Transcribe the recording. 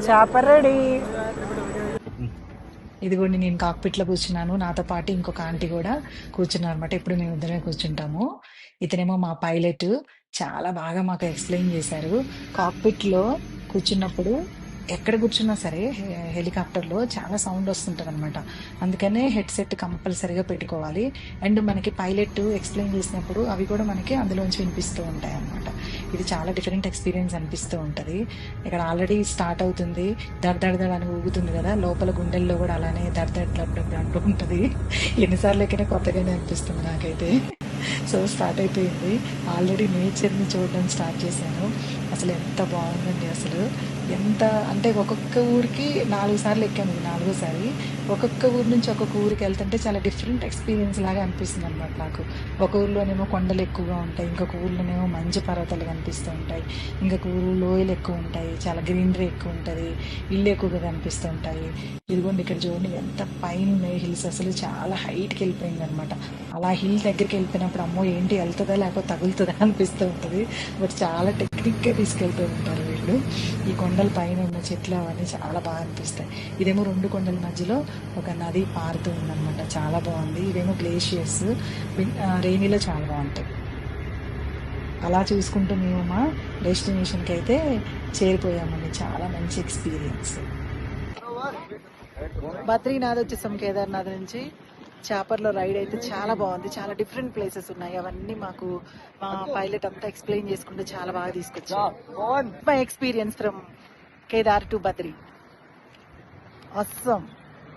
చేప రెడీ. ఇదిగోండి నేను కాక్పిట్ లో కూర్చున్నాను, నాతో పాటు ఇంకొక ఆంటీ కూడా కూర్చున్నారు అనమాట. ఎప్పుడు మేము ఇద్దరమే కూర్చుంటాము. ఇతనేమో మా పైలట్. చాలా బాగా మాకు ఎక్స్ప్లెయిన్ చేశారు. కాక్పిట్ లో కూర్చున్నప్పుడు ఎక్కడ కూర్చున్నా సరే హెలికాప్టర్ లో చాలా సౌండ్ వస్తుంటది అనమాట. అందుకనే హెడ్సెట్ కంపల్సరీగా పెట్టుకోవాలి. అండ్ మనకి పైలట్ ఎక్స్ప్లెయిన్ చేసినప్పుడు అవి కూడా మనకి అందులోంచి వినిపిస్తూ ఉంటాయి అనమాట. ఇది చాలా డిఫరెంట్ ఎక్స్పీరియన్స్ అనిపిస్తూ ఉంటది. ఇక్కడ ఆల్రెడీ స్టార్ట్ అవుతుంది. దడ దడ దడ అని ఊగుతుంది కదా, లోపల గుండెల్లో కూడా అలానే దడ దడ దడ దడ అంటూ ఉంటది. ఎన్నిసార్లు ఎక్కినా కొత్తగానే అనిపిస్తుంది నాకైతే. సో స్టార్ట్ అయిపోయింది. ఆల్రెడీ నేచర్ని చూడడం స్టార్ట్ చేశాను. అసలు ఎంత బాగుందండి అసలు. ఎంత అంటే ఒక్కొక్క ఊరికి 4 సార్లు ఎక్కాను, ఇది 4వ సారి. ఒక్కొక్క ఊరు నుంచి ఒక్కొక్క ఊరికి వెళ్తుంటే చాలా డిఫరెంట్ ఎక్స్పీరియన్స్ లాగా అనిపిస్తుంది అనమాట నాకు. ఒక ఊర్లోనేమో కొండలు ఎక్కువగా ఉంటాయి, ఇంకొక ఊర్లోనేమో మంచు పర్వతాలు కనిపిస్తూ ఉంటాయి, ఇంకొక ఊరు లోయలు ఎక్కువ ఉంటాయి, చాలా గ్రీనరీ ఎక్కువ ఉంటుంది, ఇల్లు ఎక్కువగా కనిపిస్తూ ఉంటాయి. ఇదిగోండి ఇక్కడ చూడండి ఎంత పైన ఉన్నాయి హిల్స్, అసలు చాలా హైట్కి వెళ్ళిపోయింది అనమాట. అలా హిల్ దగ్గరికి వెళ్ళిపోయినప్పుడు అమ్మో ఏంటి వెళ్తుందా లేకపోతే తగులుతుందా అనిపిస్తూ ఉంటుంది. బట్ చాలా టెక్నిక్గా తీసుకెళ్తూ ఉంటారు వీళ్ళు. ఈ కొండల పైన ఉన్న చెట్లు అవన్నీ చాలా బాగా అనిపిస్తాయి. ఇదేమో 2 కొండల మధ్యలో ఒక నది పారుతూ ఉందన్నమాట, చాలా బాగుంది. ఇదేమో గ్లేషియర్స్, రెయినీలో చాలా బాగుంటాయి. అలా చూసుకుంటూ మేము మా డెస్టినేషన్కి అయితే చేరిపోయామండి. చాలా మంచి ఎక్స్పీరియన్స్. బద్రీనాథ్ వచ్చేసాం కేదార్నాథ్ నుంచి. చాపర్లో రైడ్ అయితే చాలా బాగుంది. చాలా డిఫరెంట్ ప్లేసెస్ ఉన్నాయి. అవన్నీ మాకు మా పైలట్ అంతా ఎక్స్ప్లెయిన్ చేసుకుంటూ చాలా బాగా తీసుకొచ్చారు. My experience from Kedar to Badri. Assam.